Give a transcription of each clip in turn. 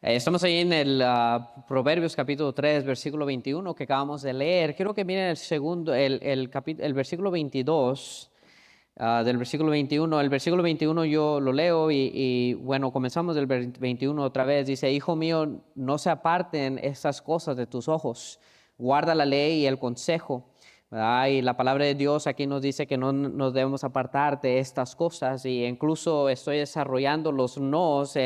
Estamos ahí en el Proverbios capítulo 3, versículo 21 que acabamos de leer. Quiero que miren el segundo, el versículo 22, del versículo 21. El versículo 21 yo lo leo bueno, comenzamos del 21 otra vez. Dice, Hijo mío, no se aparten estas cosas de tus ojos. Guarda la ley y el consejo. ¿Verdad? Y la palabra de Dios aquí nos dice que no nos debemos apartar de estas cosas, y incluso estoy desarrollando los nos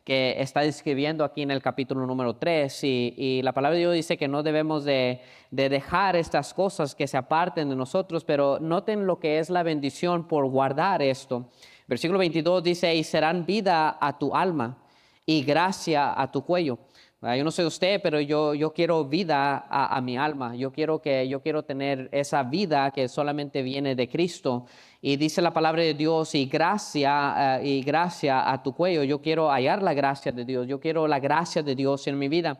que está describiendo aquí en el capítulo número 3, y la palabra de Dios dice que no debemos de dejar estas cosas que se aparten de nosotros, pero noten lo que es la bendición por guardar esto. Versículo 22 dice, y serán vida a tu alma y gracia a tu cuello. Yo no sé usted, pero yo quiero vida a mi alma. Yo quiero tener esa vida que solamente viene de Cristo. Y dice la palabra de Dios, y gracia a tu cuello. Yo quiero hallar la gracia de Dios. Yo quiero la gracia de Dios en mi vida.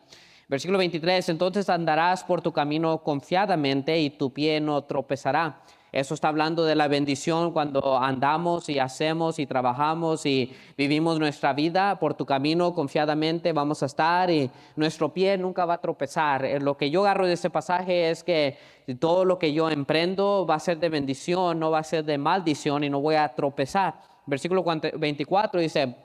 Versículo 23, entonces andarás por tu camino confiadamente y tu pie no tropezará. Eso está hablando de la bendición cuando andamos y hacemos y trabajamos y vivimos nuestra vida por tu camino confiadamente. Vamos a estar y nuestro pie nunca va a tropezar. Lo que yo agarro de este pasaje es que todo lo que yo emprendo va a ser de bendición, no va a ser de maldición, y no voy a tropezar. Versículo 24 dice,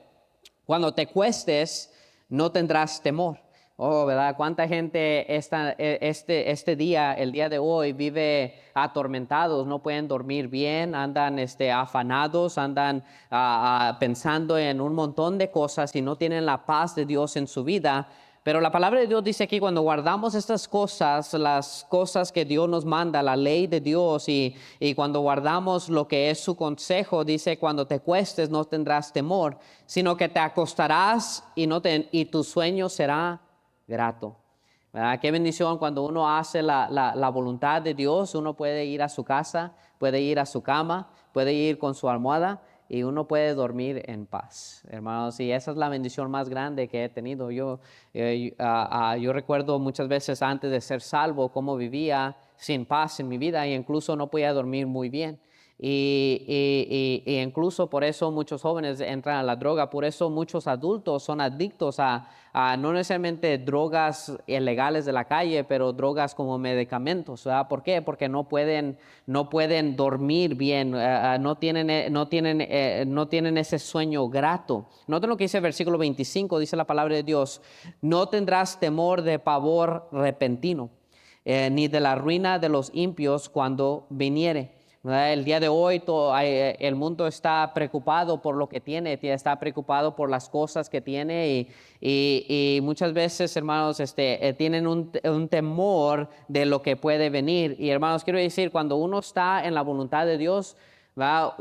cuando te cuestes no tendrás temor. Oh, ¿verdad? ¿Cuánta gente este día, el día de hoy, vive atormentados, no pueden dormir bien, andan afanados, andan pensando en un montón de cosas y no tienen la paz de Dios en su vida? Pero la palabra de Dios dice aquí, cuando guardamos estas cosas, las cosas que Dios nos manda, la ley de Dios, y cuando guardamos lo que es su consejo, dice, cuando te cuestes no tendrás temor, sino que te acostarás y tu sueño será grato. ¿Verdad? Qué bendición cuando uno hace la voluntad de Dios. Uno puede ir a su casa, puede ir a su cama, puede ir con su almohada y uno puede dormir en paz, hermanos. Y esa es la bendición más grande que he tenido. Yo recuerdo muchas veces antes de ser salvo cómo vivía sin paz en mi vida, e incluso no podía dormir muy bien. Y incluso por eso muchos jóvenes entran a la droga, por eso muchos adultos son adictos a no necesariamente drogas ilegales de la calle, pero drogas como medicamentos. ¿Verdad? ¿Por qué? Porque no pueden dormir bien, no tienen ese sueño grato. Noten lo que dice el versículo 25, dice la palabra de Dios, no tendrás temor de pavor repentino, ni de la ruina de los impios cuando viniere. El día de hoy el mundo está preocupado por lo que tiene, está preocupado por las cosas que tiene, y muchas veces, hermanos, tienen un temor de lo que puede venir. Y hermanos, quiero decir, cuando uno está en la voluntad de Dios, ¿verdad?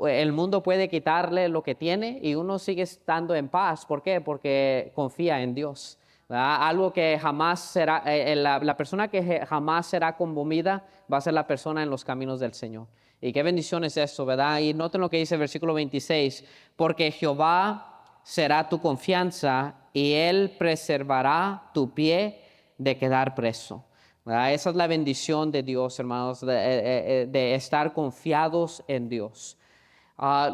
El mundo puede quitarle lo que tiene y uno sigue estando en paz. ¿Por qué? Porque confía en Dios. ¿Verdad? Algo que jamás será, la persona que jamás será conmovida va a ser la persona en los caminos del Señor. Y qué bendición es eso, ¿verdad? Y noten lo que dice el versículo 26, porque Jehová será tu confianza y Él preservará tu pie de quedar preso. ¿Verdad? Esa es la bendición de Dios, hermanos, de estar confiados en Dios.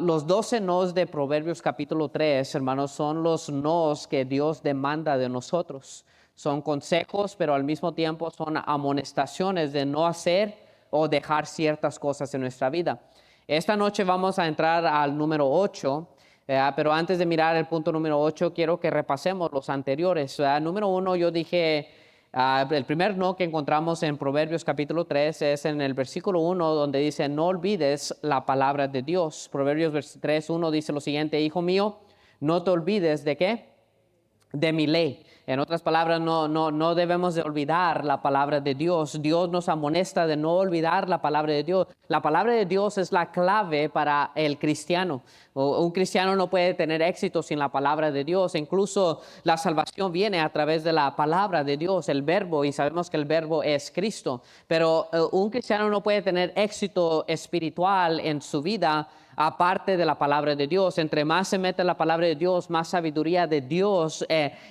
Los 12 nos de Proverbios capítulo 3, hermanos, son los nos que Dios demanda de nosotros. Son consejos, pero al mismo tiempo son amonestaciones de no hacer o dejar ciertas cosas en nuestra vida. Esta noche vamos a entrar al número 8, pero antes de mirar el punto número 8, quiero que repasemos los anteriores. Número 1, yo dije, el primer no que encontramos en Proverbios capítulo 3 es en el versículo 1, donde dice, no olvides la palabra de Dios. Proverbios 3, 1 dice lo siguiente, hijo mío, no te olvides de ¿qué? De mi ley. En otras palabras, no debemos de olvidar la palabra de Dios. Dios nos amonesta de no olvidar la palabra de Dios. La palabra de Dios es la clave para el cristiano. Un cristiano no puede tener éxito sin la palabra de Dios. Incluso la salvación viene a través de la palabra de Dios, el verbo, y sabemos que el verbo es Cristo. Pero un cristiano no puede tener éxito espiritual en su vida aparte de la palabra de Dios. Entre más se mete la palabra de Dios, más sabiduría de Dios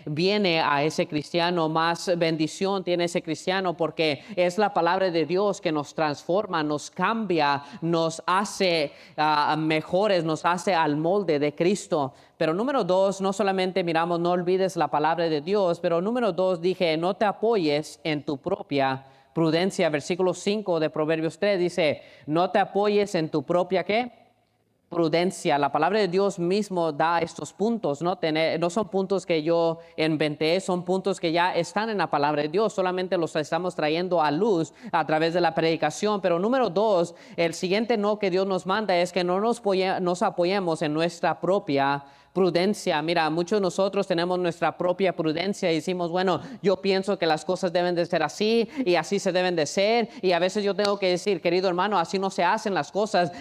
viene a ese cristiano, más bendición tiene ese cristiano, porque es la palabra de Dios que nos transforma, nos cambia, nos hace mejores, nos hace al molde de Cristo. Pero número 2, no solamente miramos, no olvides la palabra de Dios, pero número 2 dije, no te apoyes en tu propia prudencia. Versículo 5 de Proverbios 3 dice, no te apoyes en tu propia, ¿qué? Prudencia. La palabra de Dios mismo da estos puntos, no son puntos que yo inventé, son puntos que ya están en la palabra de Dios, solamente los estamos trayendo a luz a través de la predicación. Pero número 2, el siguiente no que Dios nos manda es que no nos apoyemos en nuestra propia prudencia. Mira, muchos de nosotros tenemos nuestra propia prudencia y decimos, bueno, yo pienso que las cosas deben de ser así y así se deben de ser, y a veces yo tengo que decir, querido hermano, así no se hacen las cosas.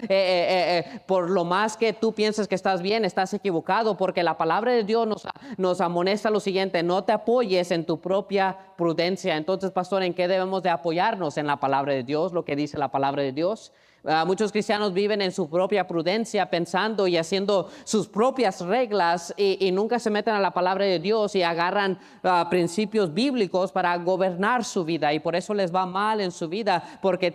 Por lo más que tú pienses que estás bien, estás equivocado, porque la palabra de Dios nos amonesta lo siguiente, no te apoyes en tu propia prudencia. Entonces, pastor, ¿en qué debemos de apoyarnos? En la palabra de Dios, lo que dice la palabra de Dios. Muchos cristianos viven en su propia prudencia, pensando y haciendo sus propias reglas, y nunca se meten a la palabra de Dios y agarran principios bíblicos para gobernar su vida, y por eso les va mal en su vida, porque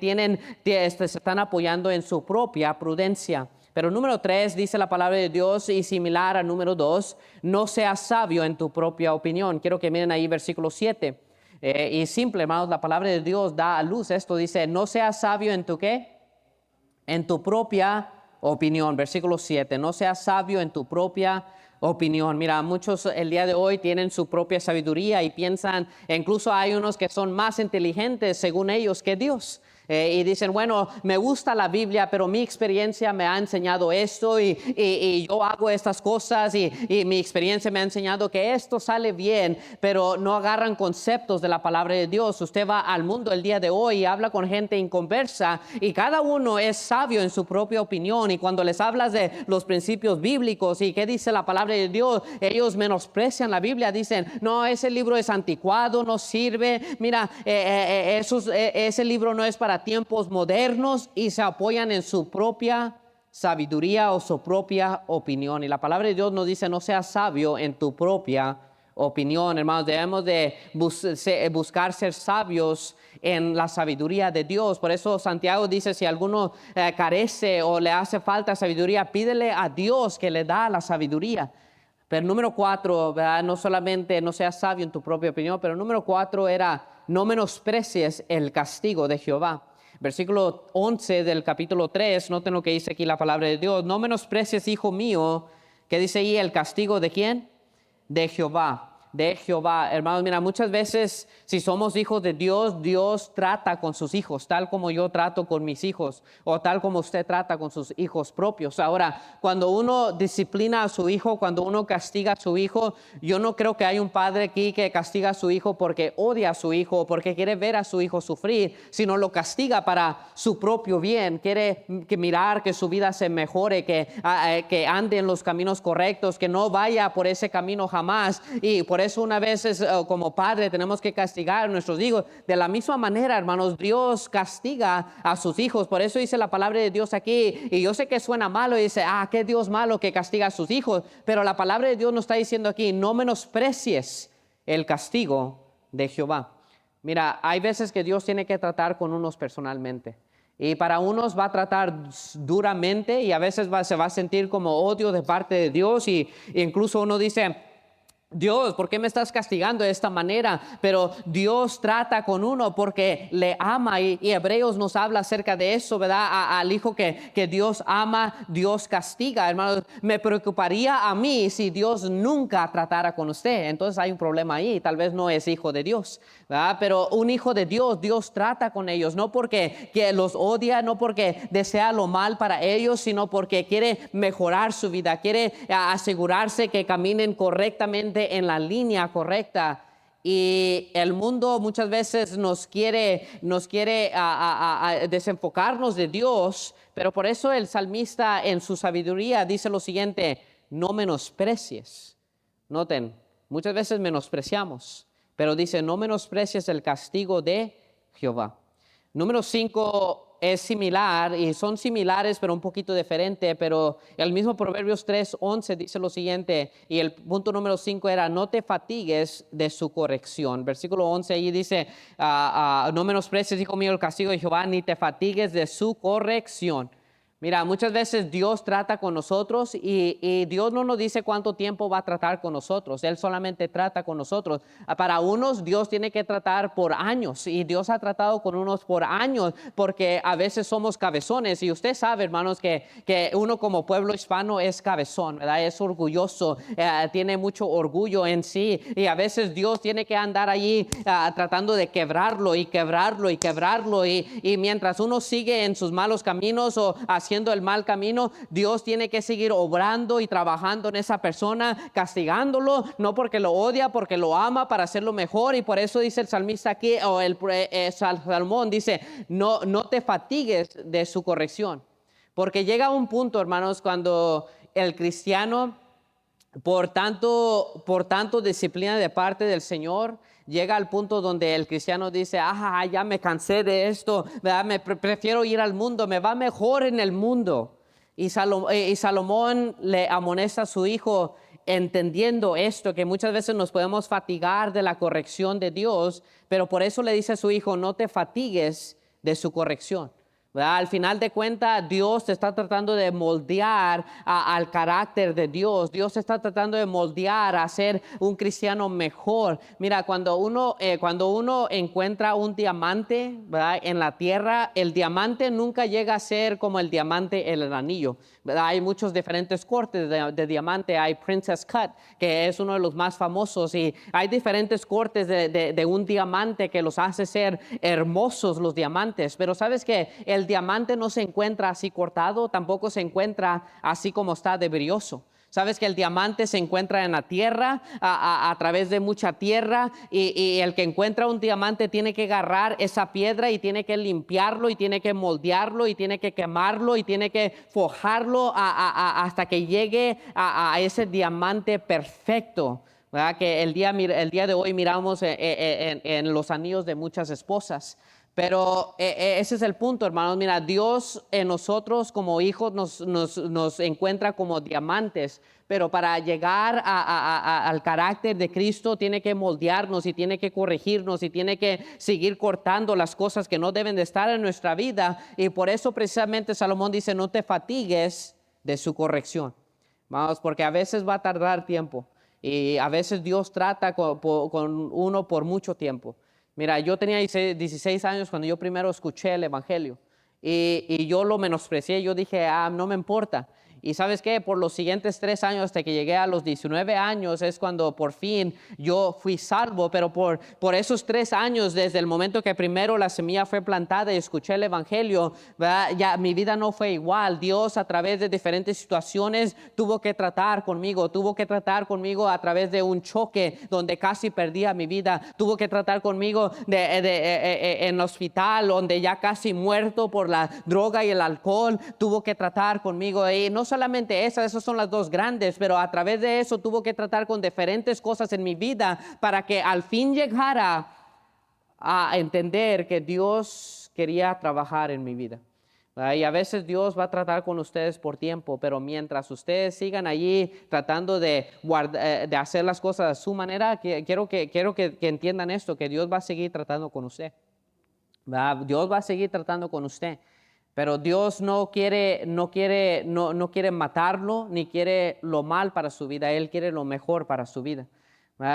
se están apoyando en su propia prudencia. Pero número 3 dice la palabra de Dios, y similar a número 2, no seas sabio en tu propia opinión. Quiero que miren ahí versículo 7. Y simple, hermanos, la palabra de Dios da a luz esto. Dice, no seas sabio en tu ¿qué? En tu propia opinión. Versículo 7, no seas sabio en tu propia opinión. Mira, muchos el día de hoy tienen su propia sabiduría y piensan, incluso hay unos que son más inteligentes según ellos que Dios. Y dicen, bueno, me gusta la Biblia, pero mi experiencia me ha enseñado esto, y yo hago estas cosas, y mi experiencia me ha enseñado que esto sale bien, pero no agarran conceptos de la palabra de Dios. Usted va al mundo el día de hoy y habla con gente inconversa, y cada uno es sabio en su propia opinión, y cuando les hablas de los principios bíblicos y qué dice la palabra de Dios, ellos menosprecian la Biblia, dicen, no, ese libro es anticuado, no sirve, mira, ese libro no es para tiempos modernos, y se apoyan en su propia sabiduría o su propia opinión. Y la palabra de Dios nos dice, no seas sabio en tu propia opinión. Hermanos, debemos de buscar ser sabios en la sabiduría de Dios. Por eso Santiago dice, si alguno carece o le hace falta sabiduría, pídele a Dios que le da la sabiduría. Pero número 4, ¿verdad? No solamente no seas sabio en tu propia opinión, pero número 4 era, no menosprecies el castigo de Jehová. Versículo 11 del capítulo 3, noten lo que dice aquí la palabra de Dios, no menosprecies, hijo mío, que dice ahí, el castigo de ¿quién? De Jehová. De Jehová. Hermanos, mira, muchas veces si somos hijos de Dios, Dios trata con sus hijos tal como yo trato con mis hijos, o tal como usted trata con sus hijos propios. Ahora, cuando uno disciplina a su hijo, cuando uno castiga a su hijo, yo no creo que hay un padre aquí que castiga a su hijo porque odia a su hijo o porque quiere ver a su hijo sufrir, sino lo castiga para su propio bien. Quiere mirar que su vida se mejore, que ande en los caminos correctos, que no vaya por ese camino jamás. Y por eso una vez como padre tenemos que castigar a nuestros hijos. De la misma manera, hermanos, Dios castiga a sus hijos. Por eso dice la palabra de Dios aquí, y yo sé que suena malo y dice, qué Dios malo que castiga a sus hijos, pero la palabra de Dios nos está diciendo aquí, no menosprecies el castigo de Jehová. Mira, hay veces que Dios tiene que tratar con unos personalmente, y para unos va a tratar duramente, y a veces se va a sentir como odio de parte de Dios, y incluso uno dice, Dios, ¿por qué me estás castigando de esta manera? Pero Dios trata con uno porque le ama, y Hebreos nos habla acerca de eso, ¿verdad? Al hijo que Dios ama, Dios castiga. Hermanos, me preocuparía a mí si Dios nunca tratara con usted. Entonces hay un problema ahí, tal vez no es hijo de Dios, ¿verdad? Pero un hijo de Dios, Dios trata con ellos, no porque los odia, no porque desea lo mal para ellos, sino porque quiere mejorar su vida, quiere asegurarse que caminen correctamente en la línea correcta. Y el mundo muchas veces nos quiere desenfocarnos de Dios, pero por eso el salmista en su sabiduría dice lo siguiente, no menosprecies. Noten, muchas veces menospreciamos, pero dice, no menosprecies el castigo de Jehová. Número 5, es similar y son similares pero un poquito diferente, pero el mismo Proverbios 3:11 dice lo siguiente, y el punto número 5 era: no te fatigues de su corrección. Versículo 11 ahí dice, no menosprecies, hijo mío, el castigo de Jehová, ni te fatigues de su corrección. Mira, muchas veces Dios trata con nosotros y Dios no nos dice cuánto tiempo va a tratar con nosotros. Él solamente trata con nosotros. Para unos Dios tiene que tratar por años y Dios ha tratado con unos por años porque a veces somos cabezones. Y usted sabe, hermanos, que uno como pueblo hispano es cabezón, ¿verdad? Es orgulloso, tiene mucho orgullo en sí y a veces Dios tiene que andar allí tratando de quebrarlo y quebrarlo y quebrarlo y mientras uno sigue en sus malos caminos o haciendo el mal camino, Dios tiene que seguir obrando y trabajando en esa persona, castigándolo, no porque lo odia, porque lo ama para hacerlo mejor. Y por eso dice el salmista aquí, o el Salmón dice, no te fatigues de su corrección. Porque llega un punto, hermanos, cuando el cristiano, por tanto disciplina de parte del Señor, llega al punto donde el cristiano dice, ya me cansé de esto, prefiero ir al mundo, me va mejor en el mundo. Y Salomón le amonesta a su hijo entendiendo esto, que muchas veces nos podemos fatigar de la corrección de Dios, pero por eso le dice a su hijo, no te fatigues de su corrección. ¿Verdad? Al final de cuentas, Dios te está tratando de moldear al carácter de Dios. Dios está tratando de moldear a ser un cristiano mejor. Mira, cuando uno encuentra un diamante, ¿verdad?, en la tierra, el diamante nunca llega a ser como el diamante en el anillo, ¿verdad? Hay muchos diferentes cortes de diamante. Hay Princess Cut, que es uno de los más famosos, y hay diferentes cortes de un diamante que los hace ser hermosos los diamantes. Pero ¿sabes qué? El diamante no se encuentra así cortado, tampoco se encuentra así como está de brilloso. Sabes que el diamante se encuentra en la tierra, a través de mucha tierra, y el que encuentra un diamante tiene que agarrar esa piedra y tiene que limpiarlo y tiene que moldearlo y tiene que quemarlo y tiene que forjarlo hasta que llegue a ese diamante perfecto, ¿verdad? Que el día de hoy miramos en los anillos de muchas esposas. Pero ese es el punto, hermanos. Mira, Dios en nosotros como hijos nos encuentra como diamantes, pero para llegar al carácter de Cristo tiene que moldearnos y tiene que corregirnos y tiene que seguir cortando las cosas que no deben de estar en nuestra vida. Y por eso precisamente Salomón dice, no te fatigues de su corrección. Vamos, porque a veces va a tardar tiempo y a veces Dios trata con uno por mucho tiempo. Mira, yo tenía 16 años cuando yo primero escuché el Evangelio y yo lo menosprecié. Yo dije, no me importa. Y ¿sabes qué? Por los siguientes 3 años, hasta que llegué a los 19 años, es cuando por fin yo fui salvo. Pero por esos 3 años, desde el momento que primero la semilla fue plantada y escuché el Evangelio, ¿verdad?, ya mi vida no fue igual. Dios, a través de diferentes situaciones, tuvo que tratar conmigo a través de un choque donde casi perdía mi vida. Tuvo que tratar conmigo en el hospital, donde ya casi muerto por la droga y el alcohol. Tuvo que tratar conmigo, y no solamente esas son las dos grandes, pero a través de eso tuvo que tratar con diferentes cosas en mi vida para que al fin llegara a entender que Dios quería trabajar en mi vida. Y a veces Dios va a tratar con ustedes por tiempo, pero mientras ustedes sigan allí tratando de hacer las cosas a su manera, quiero que entiendan esto, que Dios va a seguir tratando con usted. Dios va a seguir tratando con usted. Pero Dios no quiere matarlo, ni quiere lo mal para su vida. Él quiere lo mejor para su vida.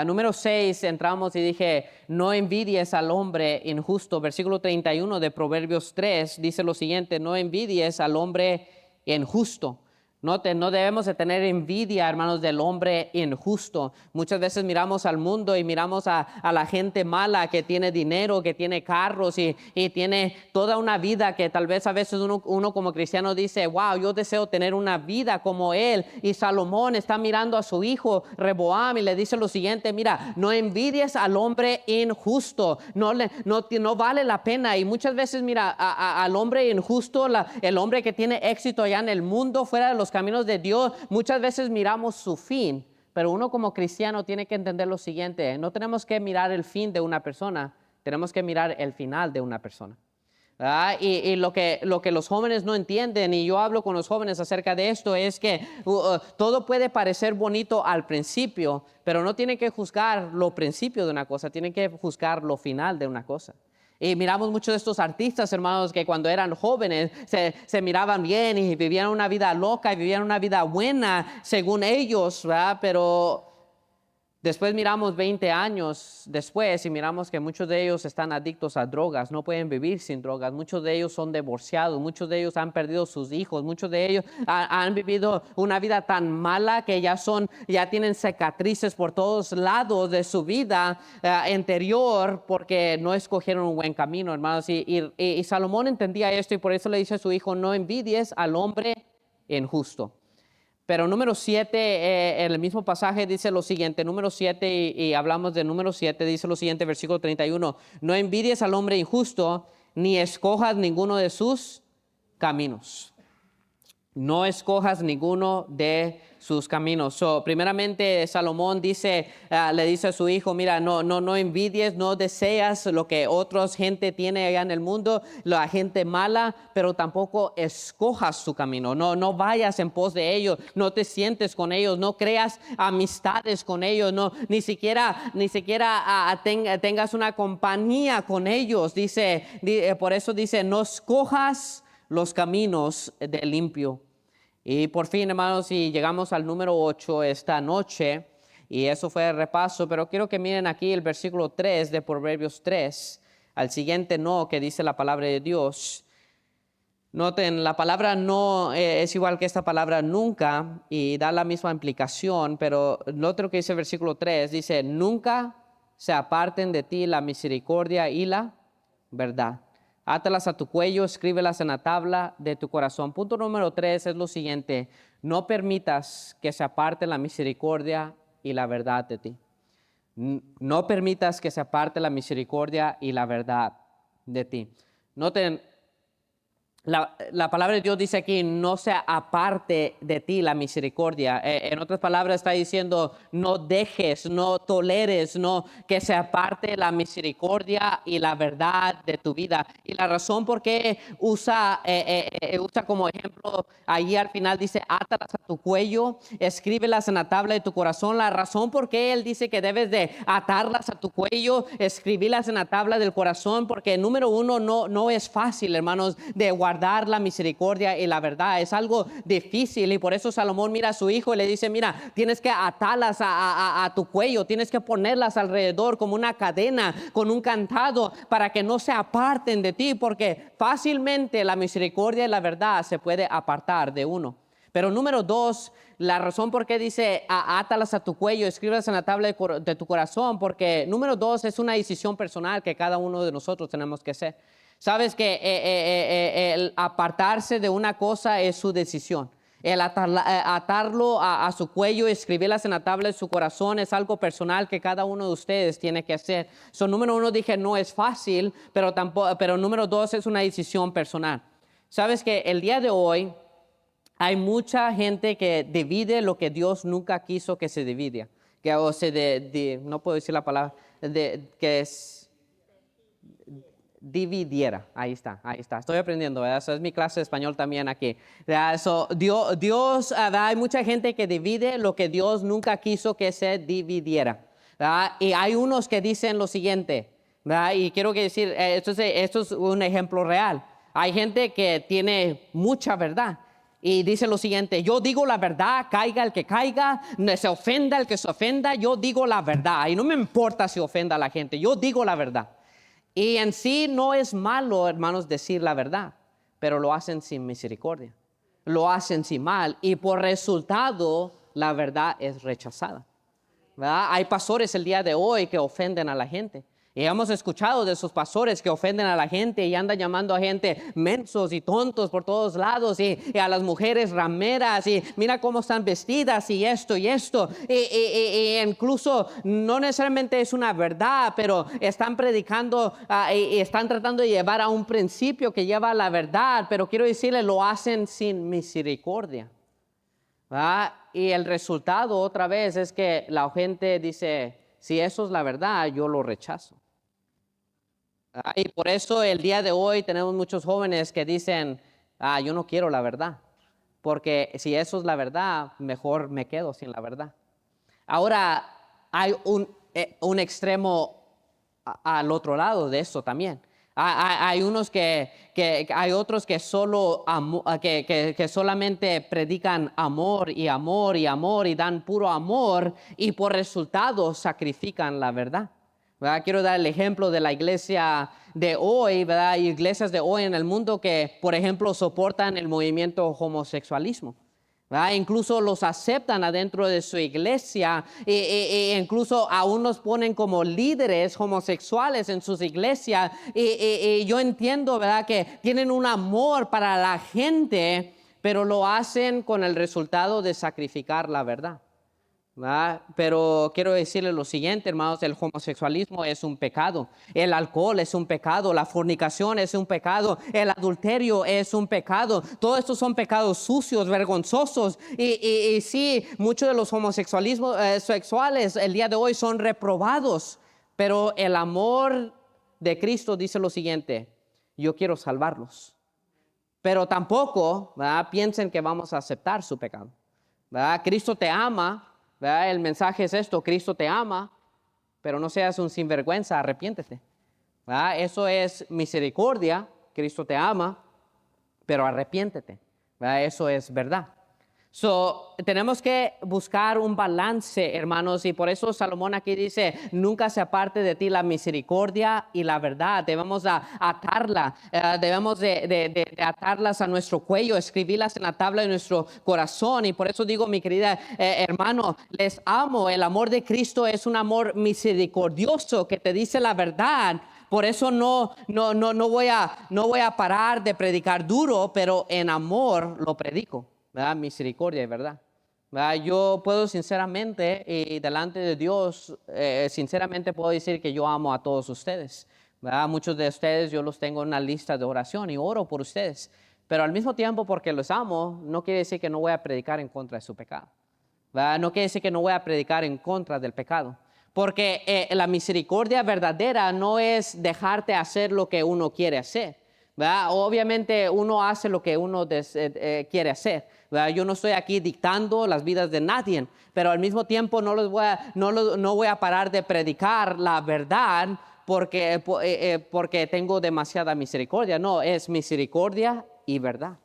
Número 6, entramos y dije, no envidies al hombre injusto. Versículo 31 de Proverbios 3 dice lo siguiente, no envidies al hombre injusto. No debemos de tener envidia, hermanos, del hombre injusto. Muchas veces miramos al mundo y miramos a la gente mala que tiene dinero, que tiene carros y tiene toda una vida que tal vez a veces uno como cristiano dice, wow, yo deseo tener una vida como él. Y Salomón está mirando a su hijo Rehoboam y le dice lo siguiente, mira, no envidies al hombre injusto, no vale la pena. Y muchas veces, mira, al hombre injusto, el hombre que tiene éxito allá en el mundo, fuera de los caminos de Dios, muchas veces miramos su fin, pero uno como cristiano tiene que entender lo siguiente, no tenemos que mirar el fin de una persona, tenemos que mirar el final de una persona. Y lo que los jóvenes no entienden, y yo hablo con los jóvenes acerca de esto, es que todo puede parecer bonito al principio, pero no tienen que juzgar lo principio de una cosa, tienen que juzgar lo final de una cosa. Y miramos muchos de estos artistas, hermanos, que cuando eran jóvenes se miraban bien y vivían una vida loca y vivían una vida buena según ellos, ¿verdad? Pero después miramos 20 años después y miramos que muchos de ellos están adictos a drogas, no pueden vivir sin drogas, muchos de ellos son divorciados, muchos de ellos han perdido sus hijos, muchos de ellos han vivido una vida tan mala que ya tienen cicatrices por todos lados de su vida interior porque no escogieron un buen camino, hermanos. Y Salomón entendía esto y por eso le dice a su hijo, no envidies al hombre injusto. Pero número 7, en el mismo pasaje dice lo siguiente, número 7, y hablamos de número 7, dice lo siguiente, versículo 31, no envidies al hombre injusto, ni escojas ninguno de sus caminos. No escojas ninguno de sus caminos. Primeramente, Salomón le dice a su hijo, mira, no envidies, no deseas lo que otra gente tiene allá en el mundo, la gente mala, pero tampoco escojas su camino. No vayas en pos de ellos, no te sientes con ellos, no creas amistades con ellos, ni siquiera tengas una compañía con ellos. Por eso dice, no escojas los caminos del limpio. Y por fin, hermanos, y llegamos al número 8 esta noche, y eso fue el repaso, pero quiero que miren aquí el versículo 3 de Proverbios 3, al siguiente no que dice la palabra de Dios. Noten, la palabra no es igual que esta palabra nunca y da la misma implicación, pero noten lo que dice el versículo 3, dice, nunca se aparten de ti la misericordia y la verdad. Átalas a tu cuello, escríbelas en la tabla de tu corazón. Punto número 3 es lo siguiente, no permitas que se aparte la misericordia y la verdad de ti. No permitas que se aparte la misericordia y la verdad de ti. Noten, la palabra de Dios dice aquí, no se aparte de ti la misericordia. En otras palabras está diciendo, no dejes, no toleres, no que se aparte la misericordia y la verdad de tu vida. Y la razón por qué usa como ejemplo, allí al final dice, átalas a tu cuello, escríbelas en la tabla de tu corazón. La razón por qué él dice que debes de atarlas a tu cuello, escribirlas en la tabla del corazón, porque número uno, no es fácil, hermanos, de guardar la misericordia y la verdad. Es algo difícil y por eso Salomón mira a su hijo y le dice, mira, tienes que atarlas a tu cuello, tienes que ponerlas alrededor como una cadena, con un candado, para que no se aparten de ti, porque fácilmente la misericordia y la verdad se puede apartar de uno. Pero número 2, la razón por qué dice átalas a tu cuello, escríbelas en la tabla de tu corazón, porque número 2 es una decisión personal que cada uno de nosotros tenemos que hacer. Sabes que el apartarse de una cosa es su decisión. El atarlo a su cuello y escribirlas en la tabla de su corazón es algo personal que cada uno de ustedes tiene que hacer. Número 1 dije no es fácil, pero número 2 es una decisión personal. Sabes que el día de hoy hay mucha gente que divide lo que Dios nunca quiso que se divida. No puedo decir la palabra, que es dividiera. Ahí está. Estoy aprendiendo, ¿verdad? Esa es mi clase de español también aquí. Dios, hay mucha gente que divide lo que Dios nunca quiso que se dividiera, ¿verdad? Y hay unos que dicen lo siguiente, ¿verdad? Y quiero decir, esto es un ejemplo real. Hay gente que tiene mucha verdad y dice lo siguiente, yo digo la verdad, caiga el que caiga, se ofenda el que se ofenda, yo digo la verdad y no me importa si ofenda a la gente, yo digo la verdad. Y en sí no es malo, hermanos, decir la verdad, pero lo hacen sin misericordia, lo hacen sin mal y por resultado la verdad es rechazada, ¿verdad? Hay pastores el día de hoy que ofenden a la gente. Y hemos escuchado de esos pastores que ofenden a la gente y andan llamando a gente mensos y tontos por todos lados y a las mujeres rameras y mira cómo están vestidas y esto y esto. Y incluso no necesariamente es una verdad, pero están predicando y están tratando de llevar a un principio que lleva a la verdad, pero quiero decirle, lo hacen sin misericordia, ¿verdad? Y el resultado otra vez es que la gente dice, si eso es la verdad, yo lo rechazo. Y por eso el día de hoy tenemos muchos jóvenes que dicen, yo no quiero la verdad, porque si eso es la verdad, mejor me quedo sin la verdad. Ahora, hay un extremo al otro lado de eso también. Hay unos hay otros que que solamente predican amor y amor y amor y dan puro amor y por resultado sacrifican la verdad. ¿Verdad? Quiero dar el ejemplo de la iglesia de hoy, ¿verdad? Hay iglesias de hoy en el mundo que, por ejemplo, soportan el movimiento homosexualismo. ¿Verdad? Incluso los aceptan adentro de su iglesia e incluso aún los ponen como líderes homosexuales en sus iglesias y yo entiendo, ¿verdad?, que tienen un amor para la gente, pero lo hacen con el resultado de sacrificar la verdad. ¿verdad? Pero quiero decirles lo siguiente, hermanos, el homosexualismo es un pecado, el alcohol es un pecado, la fornicación es un pecado, el adulterio es un pecado, todos estos son pecados sucios, vergonzosos y sí, muchos de los homosexualismos sexuales el día de hoy son reprobados, pero el amor de Cristo dice lo siguiente, yo quiero salvarlos, pero tampoco, ¿verdad?, piensen que vamos a aceptar su pecado, ¿verdad? Cristo te ama. ¿Verdad? El mensaje es esto, Cristo te ama, pero no seas un sinvergüenza, arrepiéntete. ¿Verdad? Eso es misericordia, Cristo te ama, pero arrepiéntete. ¿Verdad? Eso es verdad. Tenemos que buscar un balance, hermanos, y por eso Salomón aquí dice, nunca se aparte de ti la misericordia y la verdad. Debemos atarla, debemos de atarlas a nuestro cuello, escribirlas en la tabla de nuestro corazón. Y por eso digo, mi querida hermano, les amo. El amor de Cristo es un amor misericordioso que te dice la verdad. Por eso no voy a parar de predicar duro, pero en amor lo predico. ¿Verdad? Misericordia y verdad. ¿Verdad? Yo puedo sinceramente y delante de Dios, sinceramente puedo decir que yo amo a todos ustedes. ¿Verdad? Muchos de ustedes yo los tengo en una lista de oración y oro por ustedes. Pero al mismo tiempo, porque los amo, no quiere decir que no voy a predicar en contra de su pecado. ¿Verdad? No quiere decir que no voy a predicar en contra del pecado. Porque la misericordia verdadera no es dejarte hacer lo que uno quiere hacer. ¿Verdad? Obviamente uno hace lo que uno quiere hacer. ¿Verdad? Yo no estoy aquí dictando las vidas de nadie, pero al mismo tiempo no voy a parar de predicar la verdad porque tengo demasiada misericordia. No, es misericordia y verdad.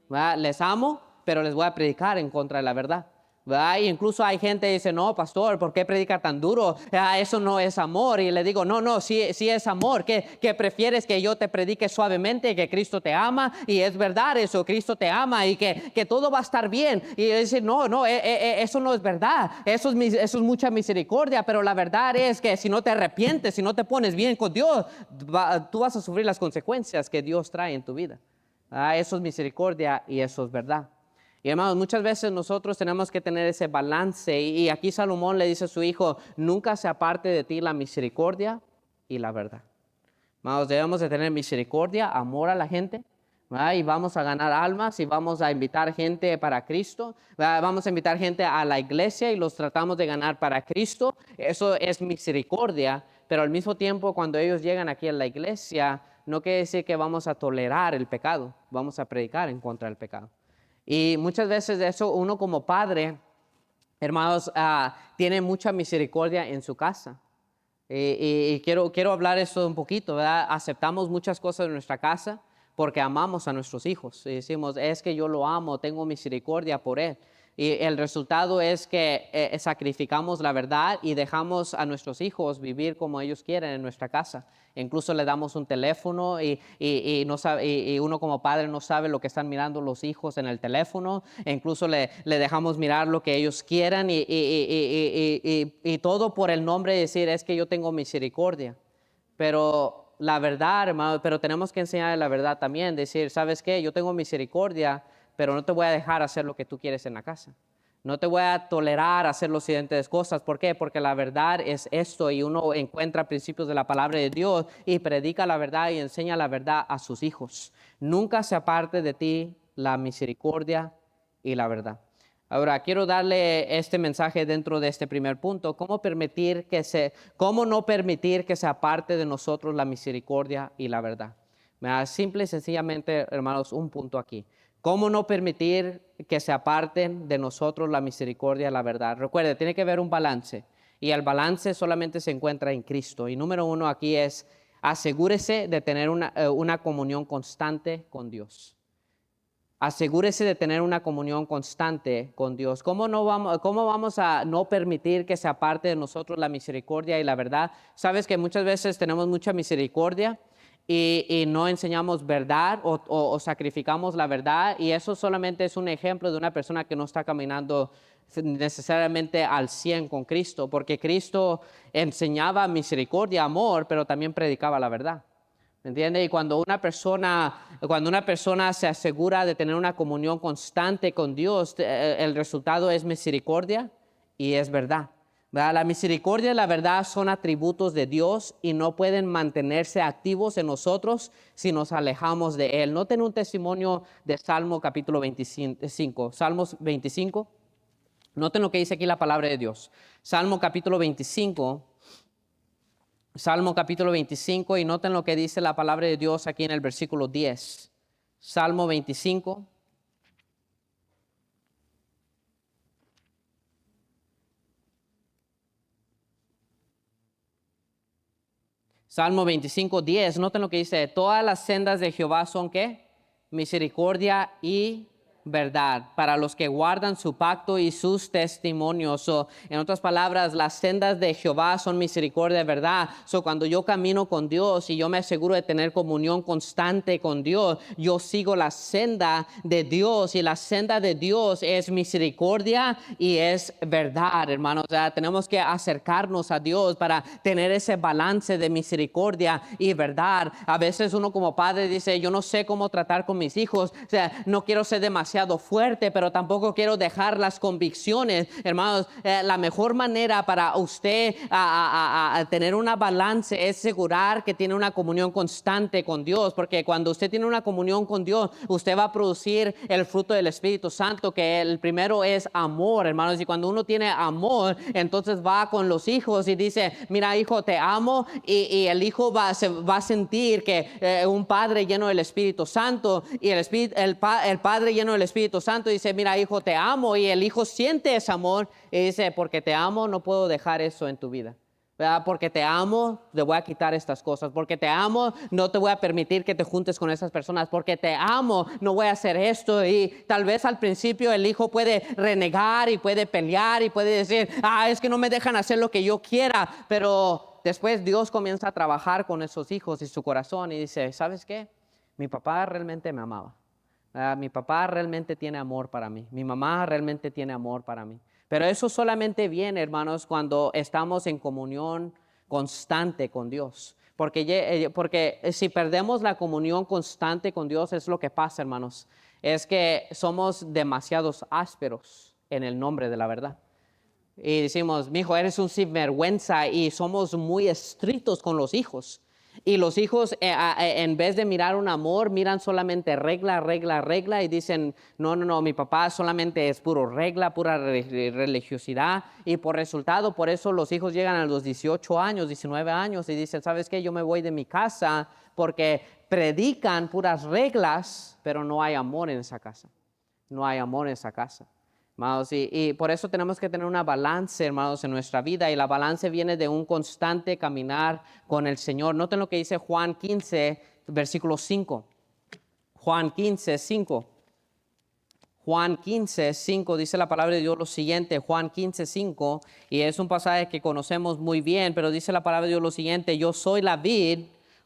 ¿Verdad? Les amo, pero les voy a predicar en contra de la verdad. ¿verdad? Y incluso hay gente que dice, no, pastor, ¿por qué predica tan duro? Eso no es amor. Y le digo, no, sí es amor. ¿Qué prefieres, que yo te predique suavemente, que Cristo te ama? Y es verdad eso, Cristo te ama y que todo va a estar bien. Y dice, no, eso no es verdad. Eso es mucha misericordia, pero la verdad es que si no te arrepientes, si no te pones bien con Dios, tú vas a sufrir las consecuencias que Dios trae en tu vida. Eso es misericordia y eso es verdad. Y hermanos, muchas veces nosotros tenemos que tener ese balance y aquí Salomón le dice a su hijo, nunca se aparte de ti la misericordia y la verdad. Hermanos, debemos de tener misericordia, amor a la gente, ¿verdad? Y vamos a ganar almas y vamos a invitar gente para Cristo, ¿verdad? Vamos a invitar gente a la iglesia y los tratamos de ganar para Cristo. Eso es misericordia, pero al mismo tiempo cuando ellos llegan aquí a la iglesia, no quiere decir que vamos a tolerar el pecado, vamos a predicar en contra del pecado. Y muchas veces de eso uno como padre, hermanos, tiene mucha misericordia en su casa. Y quiero hablar esto un poquito, ¿verdad? Aceptamos muchas cosas en nuestra casa porque amamos a nuestros hijos. Y decimos, es que yo lo amo, tengo misericordia por él. Y el resultado es que sacrificamos la verdad y dejamos a nuestros hijos vivir como ellos quieren en nuestra casa. Incluso le damos un teléfono no sabe, y uno como padre no sabe lo que están mirando los hijos en el teléfono. E incluso le dejamos mirar lo que ellos quieran y todo por el nombre de decir, es que yo tengo misericordia. Pero la verdad, hermano, pero tenemos que enseñar la verdad también. Decir, ¿sabes qué? Yo tengo misericordia, pero no te voy a dejar hacer lo que tú quieres en la casa. No te voy a tolerar hacer las siguientes cosas. ¿Por qué? Porque la verdad es esto y uno encuentra principios de la palabra de Dios y predica la verdad y enseña la verdad a sus hijos. Nunca se aparte de ti la misericordia y la verdad. Ahora, quiero darle este mensaje dentro de este primer punto. ¿Cómo no permitir que se aparte de nosotros la misericordia y la verdad? Simple y sencillamente, hermanos, un punto aquí. ¿Cómo no permitir que se aparten de nosotros la misericordia y la verdad? Recuerde, tiene que haber un balance. Y el balance solamente se encuentra en Cristo. Y número uno aquí es, asegúrese de tener una comunión constante con Dios. Asegúrese de tener una comunión constante con Dios. ¿Cómo vamos a no permitir que se aparte de nosotros la misericordia y la verdad? Sabes que muchas veces tenemos mucha misericordia y no enseñamos verdad o sacrificamos la verdad, y eso solamente es un ejemplo de una persona que no está caminando necesariamente al 100 con Cristo, porque Cristo enseñaba misericordia, amor, pero también predicaba la verdad. ¿Me entiende? Y cuando una persona se asegura de tener una comunión constante con Dios, el resultado es misericordia y es verdad. ¿Verdad? La misericordia y la verdad son atributos de Dios y no pueden mantenerse activos en nosotros si nos alejamos de Él. Noten un testimonio de Salmo capítulo 25. Salmos 25. Noten lo que dice aquí la palabra de Dios. Salmo capítulo 25. Salmo capítulo 25, y noten lo que dice la palabra de Dios aquí en el versículo 10. Salmo 25. Salmo 25, 10. Noten lo que dice. Todas las sendas de Jehová son ¿qué? Misericordia y verdad para los que guardan su pacto y sus testimonios. En otras palabras, las sendas de Jehová son misericordia y verdad. Cuando yo camino con Dios y yo me aseguro de tener comunión constante con Dios, yo sigo la senda de Dios, y la senda de Dios es misericordia y es verdad, hermanos. Tenemos que acercarnos a Dios para tener ese balance de misericordia y verdad. A veces uno como padre dice, yo no sé cómo tratar con mis hijos, no quiero ser demasiado fuerte, pero tampoco quiero dejar las convicciones. Hermanos, la mejor manera para usted a tener una balance es asegurar que tiene una comunión constante con Dios, porque cuando usted tiene una comunión con Dios, usted va a producir el fruto del Espíritu Santo, que el primero es amor, hermanos. Y cuando uno tiene amor, entonces va con los hijos y dice, mira hijo, te amo, y el hijo va a sentir que un padre lleno del Espíritu Santo, y el padre lleno del Espíritu Santo dice, mira hijo, te amo, y el hijo siente ese amor y dice, porque te amo no puedo dejar eso en tu vida, ¿verdad? Porque te amo te voy a quitar estas cosas, porque te amo no te voy a permitir que te juntes con esas personas, porque te amo no voy a hacer esto. Y tal vez al principio el hijo puede renegar y puede pelear y puede decir, es que no me dejan hacer lo que yo quiera, pero después Dios comienza a trabajar con esos hijos y su corazón y dice, ¿sabes qué? Mi papá realmente me amaba. Mi papá realmente tiene amor para mí. Mi mamá realmente tiene amor para mí. Pero eso solamente viene, hermanos, cuando estamos en comunión constante con Dios. Porque si perdemos la comunión constante con Dios, es lo que pasa, hermanos. Es que somos demasiados ásperos en el nombre de la verdad. Y decimos, mi hijo, eres un sinvergüenza, y somos muy estrictos con los hijos. Y los hijos, en vez de mirar un amor, miran solamente regla, regla, regla, y dicen, no, mi papá solamente es puro regla, pura religiosidad. Y por resultado, por eso los hijos llegan a los 18 años, 19 años y dicen, ¿sabes qué? Yo me voy de mi casa porque predican puras reglas, pero no hay amor en esa casa. No hay amor en esa casa. Hermanos, y por eso tenemos que tener una balance, hermanos, en nuestra vida, y la balance viene de un constante caminar con el Señor. Noten lo que dice Juan 15, versículo 5. Juan 15, 5. Juan 15, 5 dice la palabra de Dios lo siguiente. Juan 15, 5, y es un pasaje que conocemos muy bien, pero dice la palabra de Dios lo siguiente: yo soy la vid,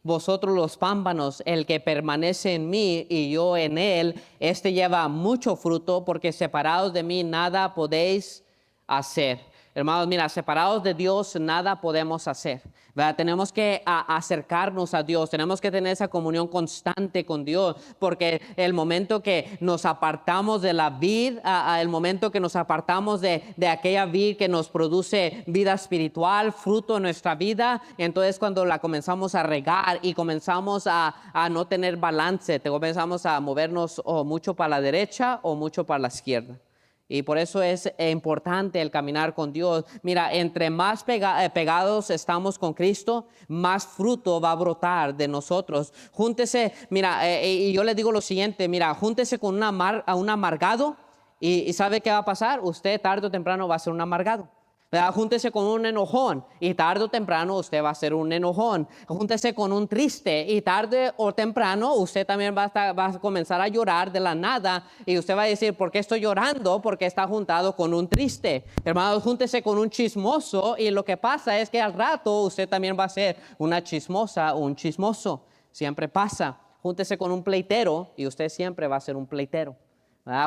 vosotros los pámpanos. El que permanece en mí y yo en él, este lleva mucho fruto, porque separados de mí nada podéis hacer. Hermanos, mira, separados de Dios nada podemos hacer, ¿verdad? Tenemos que acercarnos a Dios, tenemos que tener esa comunión constante con Dios, porque el momento que nos apartamos de la vid, el momento que nos apartamos de aquella vid que nos produce vida espiritual, fruto en nuestra vida, entonces cuando la comenzamos a regar y comenzamos a no tener balance, comenzamos a movernos o mucho para la derecha o mucho para la izquierda. Y por eso es importante el caminar con Dios. Mira, entre más pegados estamos con Cristo, más fruto va a brotar de nosotros. Júntese, mira, y yo le digo lo siguiente, mira, júntese con un amargado y ¿sabe qué va a pasar? Usted tarde o temprano va a ser un amargado. ¿Verdad? Júntese con un enojón y tarde o temprano usted va a ser un enojón. Júntese con un triste y tarde o temprano usted también va a comenzar a llorar de la nada y usted va a decir, ¿por qué estoy llorando? Porque está juntado con un triste. Hermanos, júntese con un chismoso y lo que pasa es que al rato usted también va a ser una chismosa o un chismoso. Siempre pasa. Júntese con un pleitero y usted siempre va a ser un pleitero.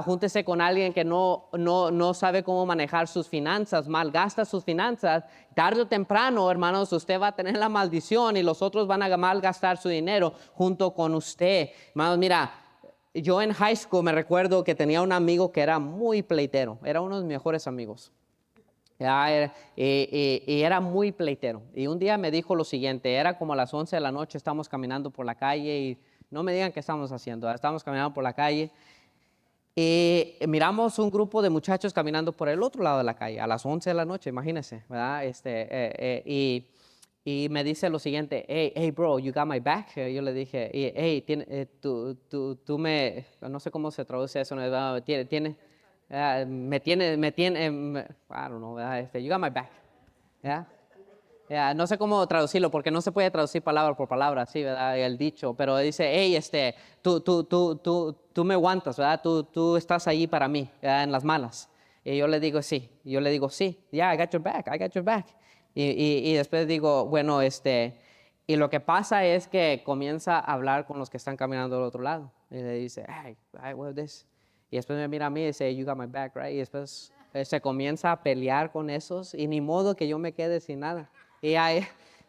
Júntese con alguien que no sabe cómo manejar sus finanzas, malgasta sus finanzas. Tarde o temprano, hermanos, usted va a tener la maldición y los otros van a malgastar su dinero junto con usted. Hermanos, mira, yo en high school me recuerdo que tenía un amigo que era muy pleitero, era uno de mis mejores amigos. Y era muy pleitero. Y un día me dijo lo siguiente, era como a las 11 de la noche, estamos caminando por la calle y no me digan qué estamos haciendo, estamos caminando por la calle. Y miramos un grupo de muchachos caminando por el otro lado de la calle a las 11 de la noche, imagínense, ¿verdad? Y me dice lo siguiente, hey bro, you got my back. Yo le dije, hey, tú me, no sé cómo se traduce eso, ¿verdad? Me tiene, I don't know, ¿verdad? You got my back, ¿ya? No sé cómo traducirlo porque no se puede traducir palabra por palabra, sí, ¿verdad? El dicho, pero dice, hey, tú me aguantas, ¿verdad? Tú estás ahí para mí, ¿verdad? En las malas. Y yo le digo, sí, yeah, I got your back. Y después digo, bueno, y lo que pasa es que comienza a hablar con los que están caminando del otro lado. Y le dice, hey, what is this? Y después me mira a mí y dice, you got my back, right? Y después se comienza a pelear con esos y ni modo que yo me quede sin nada. Y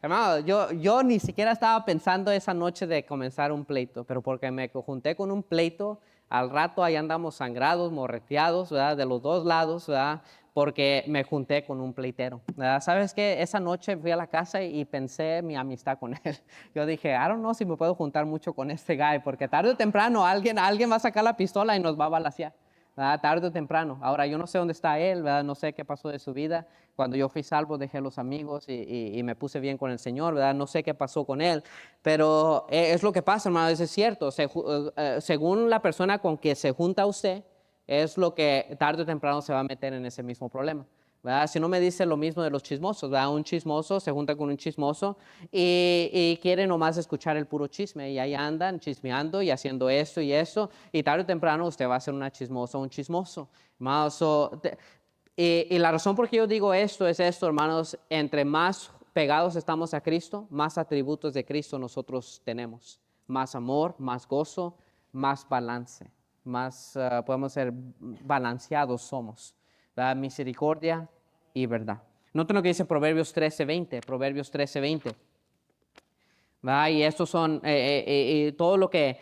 hermano, yo ni siquiera estaba pensando esa noche de comenzar un pleito, pero porque me junté con un pleito, al rato ahí andamos sangrados, morreteados, ¿verdad? De los dos lados, ¿verdad? Porque me junté con un pleitero, ¿verdad? ¿Sabes qué? Esa noche fui a la casa y pensé mi amistad con él. Yo dije, I don't know si me puedo juntar mucho con este guy, porque tarde o temprano alguien va a sacar la pistola y nos va a balacear. ¿Verdad? Tarde o temprano. Ahora, yo no sé dónde está él, ¿verdad? No sé qué pasó de su vida. Cuando yo fui salvo, dejé los amigos y me puse bien con el Señor, ¿verdad? No sé qué pasó con él, pero es lo que pasa, hermano, es cierto. Según la persona con que se junta usted, es lo que tarde o temprano se va a meter en ese mismo problema. ¿Verdad? Si no me dice lo mismo de los chismosos, ¿verdad? Un chismoso se junta con un chismoso y quiere nomás escuchar el puro chisme y ahí andan chismeando y haciendo esto y eso y tarde o temprano usted va a ser una chismosa o un chismoso. Y la razón por qué yo digo esto es esto, hermanos, entre más pegados estamos a Cristo, más atributos de Cristo nosotros tenemos. Más amor, más gozo, más balance, más podemos ser balanceados somos. ¿Verdad? Misericordia y verdad. Noten lo que dice Proverbios 13:20. Proverbios 13:20. Y estos son todo lo que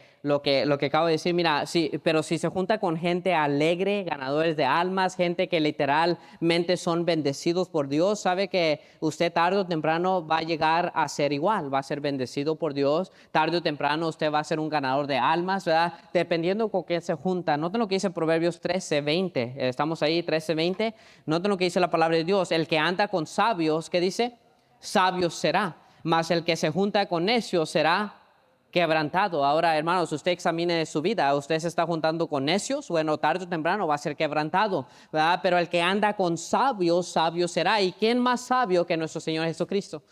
acabo de decir. Mira, sí, pero si se junta con gente alegre, ganadores de almas, gente que literalmente son bendecidos por Dios, sabe que usted tarde o temprano va a llegar a ser igual, va a ser bendecido por Dios. Tarde o temprano usted va a ser un ganador de almas, ¿verdad? Dependiendo con quién se junta. Noten lo que dice Proverbios 13:20. Estamos ahí, 13:20. Noten lo que dice la palabra de Dios. El que anda con sabios, ¿qué dice? Sabio será. Mas el que se junta con necios será quebrantado. Ahora, hermanos, usted examine su vida. ¿Usted se está juntando con necios? Bueno, tarde o temprano va a ser quebrantado, ¿verdad? Pero el que anda con sabios, sabio será. ¿Y quién más sabio que nuestro Señor Jesucristo?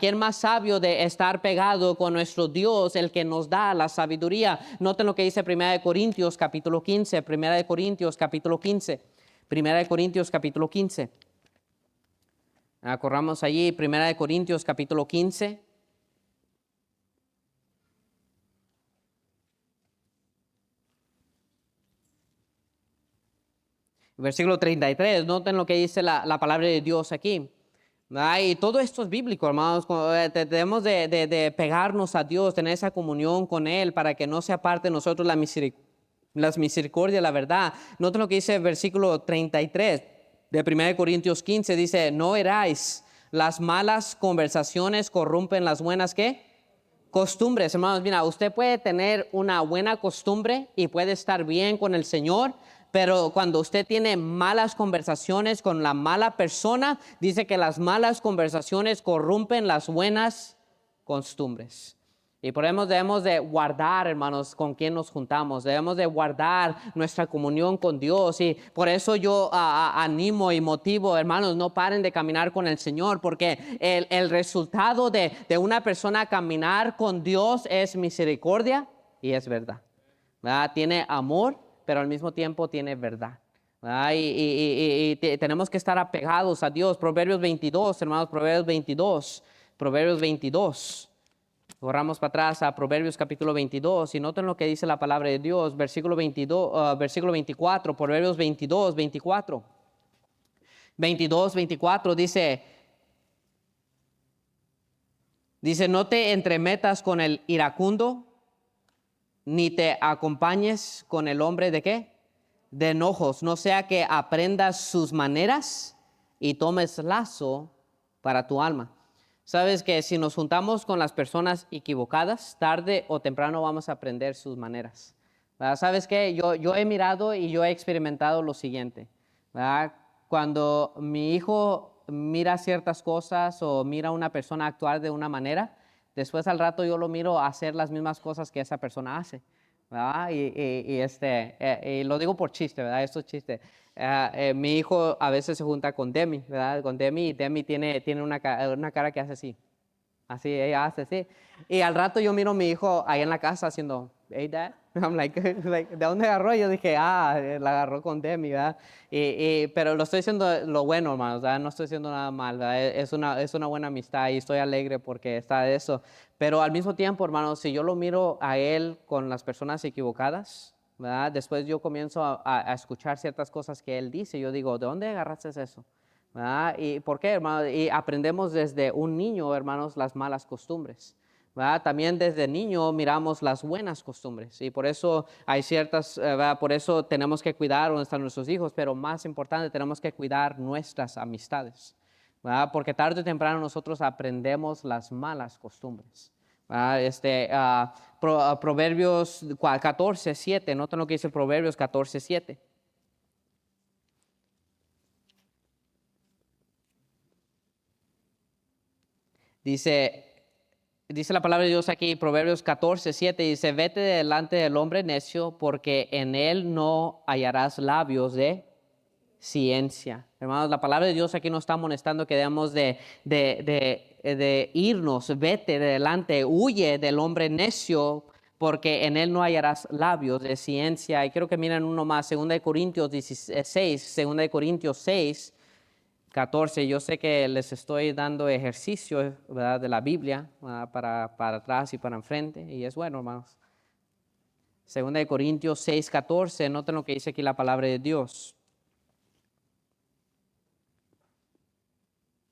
¿Quién más sabio de estar pegado con nuestro Dios, el que nos da la sabiduría? Noten lo que dice 1 Corintios capítulo 15. 1 Corintios capítulo 15. 1 Corintios capítulo 15. Corramos allí, 1 Corintios capítulo 15. Versículo 33, noten lo que dice la palabra de Dios aquí. Y todo esto es bíblico, hermanos. Debemos de pegarnos a Dios, tener esa comunión con Él para que no se aparte de nosotros las misericordias, la verdad. Noten lo que dice el versículo 33 de 1 Corintios 15, dice, no eráis, las malas conversaciones corrompen las buenas, ¿qué? Costumbres, hermanos. Mira, usted puede tener una buena costumbre y puede estar bien con el Señor, Pero cuando usted tiene malas conversaciones con la mala persona, dice que las malas conversaciones corrompen las buenas costumbres. Y por eso debemos de guardar, hermanos, con quién nos juntamos. Debemos de guardar nuestra comunión con Dios. Y por eso yo animo y motivo, hermanos, no paren de caminar con el Señor, porque el resultado de una persona caminar con Dios es misericordia y es verdad. ¿Verdad? Tiene amor, pero al mismo tiempo tiene verdad. ¿Verdad? Y tenemos que estar apegados a Dios. Proverbios 22, hermanos, Proverbios 22. Proverbios 22. Corramos para atrás a Proverbios capítulo 22 y noten lo que dice la palabra de Dios, versículo 22, versículo 24, Proverbios 22, 24. 22, 24 dice, no te entremetas con el iracundo, ni te acompañes con el hombre de ¿qué? De enojos, no sea que aprendas sus maneras y tomes lazo para tu alma. Sabes que si nos juntamos con las personas equivocadas, tarde o temprano vamos a aprender sus maneras. ¿Verdad? ¿Sabes qué? Yo he mirado y yo he experimentado lo siguiente. ¿Verdad? Cuando mi hijo mira ciertas cosas o mira a una persona actuar de una manera, después al rato yo lo miro hacer las mismas cosas que esa persona hace. ¿Verdad? Y lo digo por chiste, ¿verdad? Esto es chiste. Mi hijo a veces se junta con Demi, ¿verdad? Con Demi, y Demi tiene una cara que hace así. Así, ella hace así. Y al rato yo miro a mi hijo ahí en la casa haciendo, hey, dad. I'm like, ¿de dónde agarró? Yo dije, la agarró con Demi, ¿verdad? Pero lo estoy haciendo lo bueno, hermanos, ¿verdad? No estoy haciendo nada mal, ¿verdad? Es una buena amistad y estoy alegre porque está eso. Pero al mismo tiempo, hermanos, si yo lo miro a él con las personas equivocadas, ¿verdad? Después yo comienzo a escuchar ciertas cosas que él dice. Yo digo, ¿de dónde agarraste eso? ¿Verdad? ¿Y por qué, hermano? Y aprendemos desde un niño, hermanos, las malas costumbres. ¿Verdad? También desde niño miramos las buenas costumbres y por eso hay ciertas, ¿verdad? Por eso tenemos que cuidar donde están nuestros hijos, pero más importante, tenemos que cuidar nuestras amistades, ¿verdad? Porque tarde o temprano nosotros aprendemos las malas costumbres. ¿Verdad? Proverbios 14:7, noten lo que dice Proverbios 14:7. Dice la palabra de Dios aquí, Proverbios 14:7, dice, vete delante del hombre necio, porque en él no hallarás labios de ciencia. Hermanos, la palabra de Dios aquí nos está amonestando que debemos de irnos, vete de delante, huye del hombre necio, porque en él no hallarás labios de ciencia. Y quiero que miren uno más, 2 Corintios 16, 2 Corintios 6, 14. Yo sé que les estoy dando ejercicio, ¿verdad? De la Biblia, ¿verdad? Para atrás y para enfrente, y es bueno, hermanos. 2 Corintios 6, 14, noten lo que dice aquí la palabra de Dios.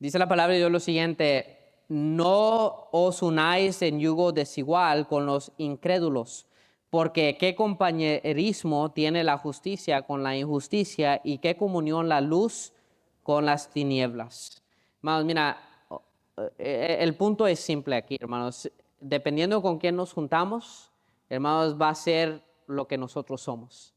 Dice la palabra de Dios lo siguiente, no os unáis en yugo desigual con los incrédulos, porque qué compañerismo tiene la justicia con la injusticia y qué comunión la luz con las tinieblas. Hermanos, mira, el punto es simple aquí, hermanos. Dependiendo con quién nos juntamos, hermanos, va a ser lo que nosotros somos.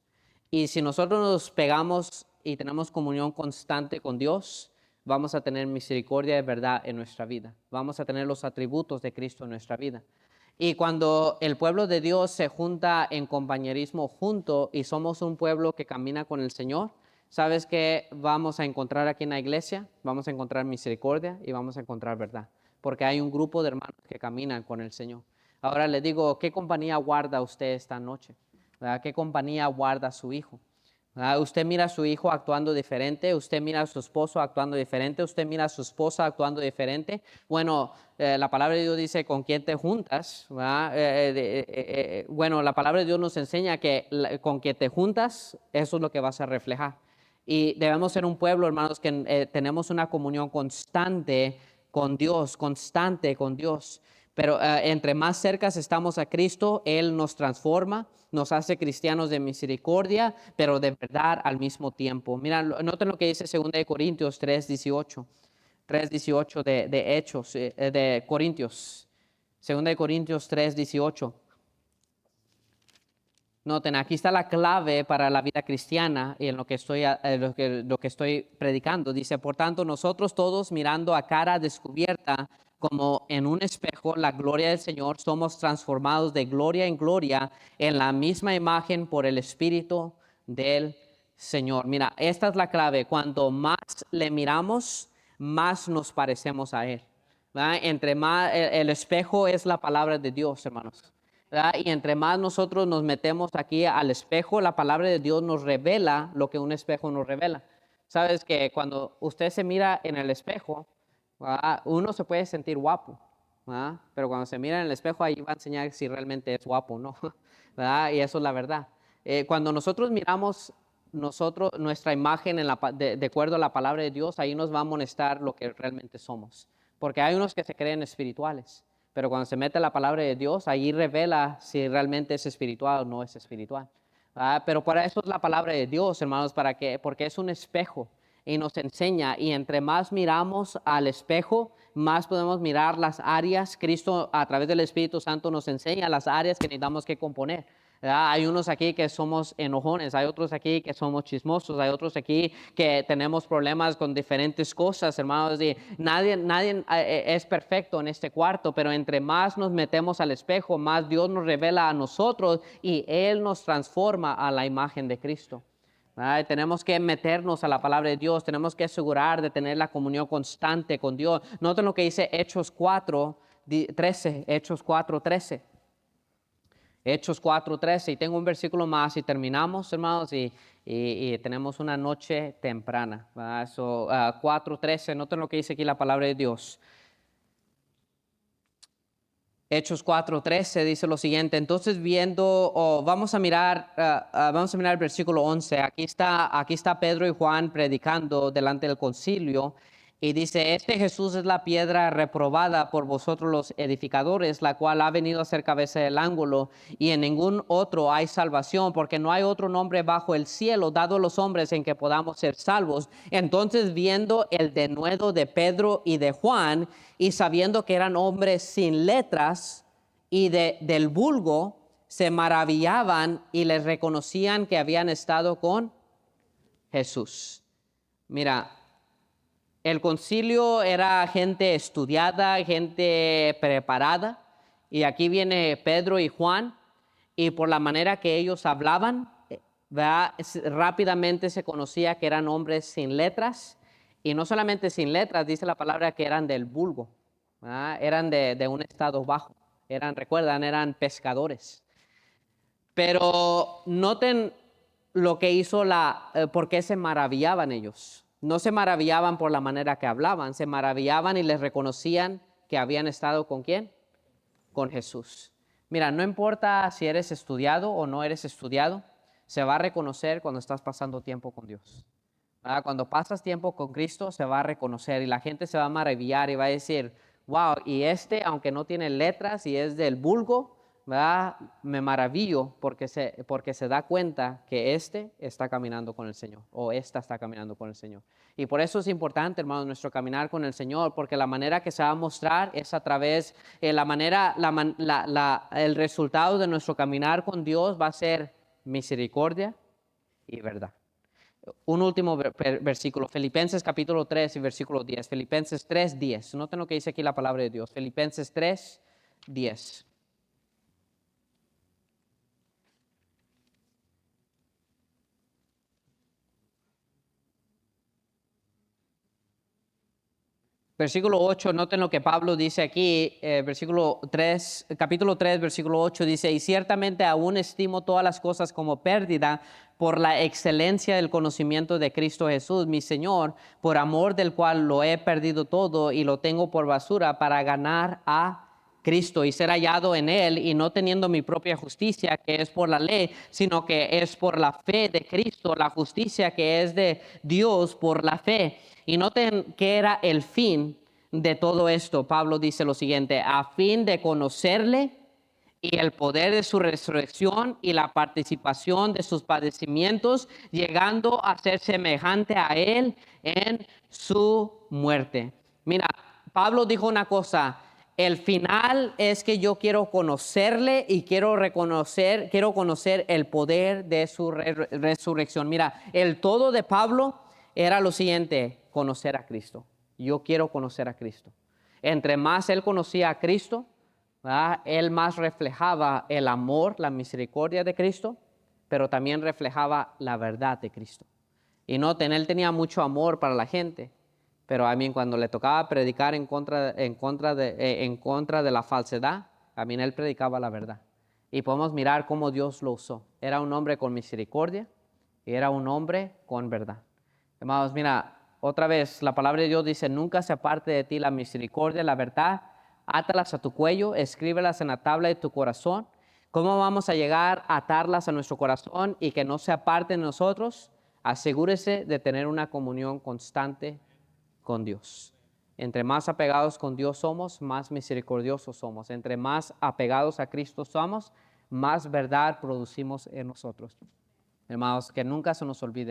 Y si nosotros nos pegamos y tenemos comunión constante con Dios, vamos a tener misericordia de verdad en nuestra vida. Vamos a tener los atributos de Cristo en nuestra vida. Y cuando el pueblo de Dios se junta en compañerismo junto y somos un pueblo que camina con el Señor, ¿sabes qué vamos a encontrar aquí en la iglesia? Vamos a encontrar misericordia y vamos a encontrar verdad, porque hay un grupo de hermanos que caminan con el Señor. Ahora le digo, ¿qué compañía guarda usted esta noche? ¿Verdad? ¿Qué compañía guarda su hijo? Usted mira a su hijo actuando diferente, usted mira a su esposo actuando diferente, usted mira a su esposa actuando diferente. Bueno, la palabra de Dios dice con quién te juntas. Bueno, la palabra de Dios nos enseña que con quien te juntas, eso es lo que vas a reflejar. Y debemos ser un pueblo, hermanos, que tenemos una comunión constante con Dios, constante con Dios. Pero entre más cercas estamos a Cristo, Él nos transforma, nos hace cristianos de misericordia, pero de verdad al mismo tiempo. Mira, noten lo que dice 2 Corintios 3:18. 3:18 de Hechos, de Corintios. 2 Corintios 3:18. Noten, aquí está la clave para la vida cristiana y en lo que estoy predicando. Dice, por tanto, nosotros todos mirando a cara descubierta como en un espejo la gloria del Señor, somos transformados de gloria en gloria en la misma imagen por el Espíritu del Señor. Mira, esta es la clave. Cuanto más le miramos, más nos parecemos a Él. ¿Verdad? Entre más, el espejo es la palabra de Dios, hermanos. ¿Verdad? Y entre más nosotros nos metemos aquí al espejo, la palabra de Dios nos revela lo que un espejo nos revela. Sabes que cuando usted se mira en el espejo, ¿verdad? Uno se puede sentir guapo, ¿verdad? Pero cuando se mira en el espejo, ahí va a enseñar si realmente es guapo o no, ¿verdad? Y eso es la verdad. Cuando nosotros miramos nuestra imagen de acuerdo a la palabra de Dios, ahí nos va a amonestar lo que realmente somos. Porque hay unos que se creen espirituales, pero cuando se mete la palabra de Dios, ahí revela si realmente es espiritual o no es espiritual. Pero para eso es la palabra de Dios, hermanos, porque es un espejo y nos enseña. Y entre más miramos al espejo, más podemos mirar las áreas. Cristo, a través del Espíritu Santo, nos enseña las áreas que necesitamos que componer. ¿Verdad? Hay unos aquí que somos enojones, hay otros aquí que somos chismosos, hay otros aquí que tenemos problemas con diferentes cosas, hermanos. Y nadie es perfecto en este cuarto, pero entre más nos metemos al espejo, más Dios nos revela a nosotros y Él nos transforma a la imagen de Cristo. ¿Verdad? Tenemos que meternos a la palabra de Dios, tenemos que asegurar de tener la comunión constante con Dios. Noten lo que dice Hechos 4:13, Hechos 4:13. Hechos 4:13, y tengo un versículo más y terminamos, hermanos, y tenemos una noche temprana. 4:13, noten lo que dice aquí la palabra de Dios. Hechos 4:13 dice lo siguiente, entonces vamos a mirar el versículo 11, aquí está Pedro y Juan predicando delante del concilio, y dice, este Jesús es la piedra reprobada por vosotros los edificadores, la cual ha venido a ser cabeza del ángulo, y en ningún otro hay salvación, porque no hay otro nombre bajo el cielo dado a los hombres en que podamos ser salvos. Entonces, viendo el denuedo de Pedro y de Juan, y sabiendo que eran hombres sin letras y del vulgo, se maravillaban y les reconocían que habían estado con Jesús. Mira, el concilio era gente estudiada, gente preparada, y aquí viene Pedro y Juan, y por la manera que ellos hablaban, ¿verdad? Rápidamente se conocía que eran hombres sin letras, y no solamente sin letras, dice la palabra que eran del vulgo, ¿verdad? Eran de un estado bajo, eran pescadores. Pero noten lo que hizo por qué se maravillaban ellos. No se maravillaban por la manera que hablaban, se maravillaban y les reconocían que habían estado ¿con quién? Con Jesús. Mira, no importa si eres estudiado o no eres estudiado, se va a reconocer cuando estás pasando tiempo con Dios. ¿Verdad? Cuando pasas tiempo con Cristo, se va a reconocer y la gente se va a maravillar y va a decir, wow, y aunque no tiene letras y es del vulgo, ¿verdad? Me maravillo porque se da cuenta que está caminando con el Señor o esta está caminando con el Señor. Y por eso es importante, hermanos, nuestro caminar con el Señor, porque la manera que se va a mostrar es a través, el resultado de nuestro caminar con Dios va a ser misericordia y verdad. Un último versículo, Filipenses capítulo 3 y versículo 10. Filipenses 3:10. Noten lo que dice aquí la palabra de Dios. Filipenses 3:10. Versículo 8, noten lo que Pablo dice aquí, capítulo 3, versículo 8 dice, y ciertamente aún estimo todas las cosas como pérdida por la excelencia del conocimiento de Cristo Jesús, mi Señor, por amor del cual lo he perdido todo y lo tengo por basura para ganar a Cristo y ser hallado en Él, y no teniendo mi propia justicia que es por la ley, sino que es por la fe de Cristo, la justicia que es de Dios por la fe. Y noten que era el fin de todo esto. Pablo dice lo siguiente, a fin de conocerle y el poder de su resurrección y la participación de sus padecimientos, llegando a ser semejante a Él en su muerte. Mira, Pablo dijo una cosa, El final es que yo quiero conocerle y quiero conocer el poder de su resurrección. Mira, el todo de Pablo era lo siguiente: conocer a Cristo. Yo quiero conocer a Cristo. Entre más él conocía a Cristo, ¿verdad?, él más reflejaba el amor, la misericordia de Cristo, pero también reflejaba la verdad de Cristo. Y noten, él tenía mucho amor para la gente, pero a mí cuando le tocaba predicar en contra de la falsedad, a mí él predicaba la verdad. Y podemos mirar cómo Dios lo usó. Era un hombre con misericordia y era un hombre con verdad. Hermanos, mira, otra vez la palabra de Dios dice: nunca se aparte de ti la misericordia, la verdad, átalas a tu cuello, escríbelas en la tabla de tu corazón. ¿Cómo vamos a llegar a atarlas a nuestro corazón y que no se aparten de nosotros? Asegúrese de tener una comunión constante con Dios. Entre más apegados con Dios somos, más misericordiosos somos. Entre más apegados a Cristo somos, más verdad producimos en nosotros. Hermanos, que nunca se nos olvide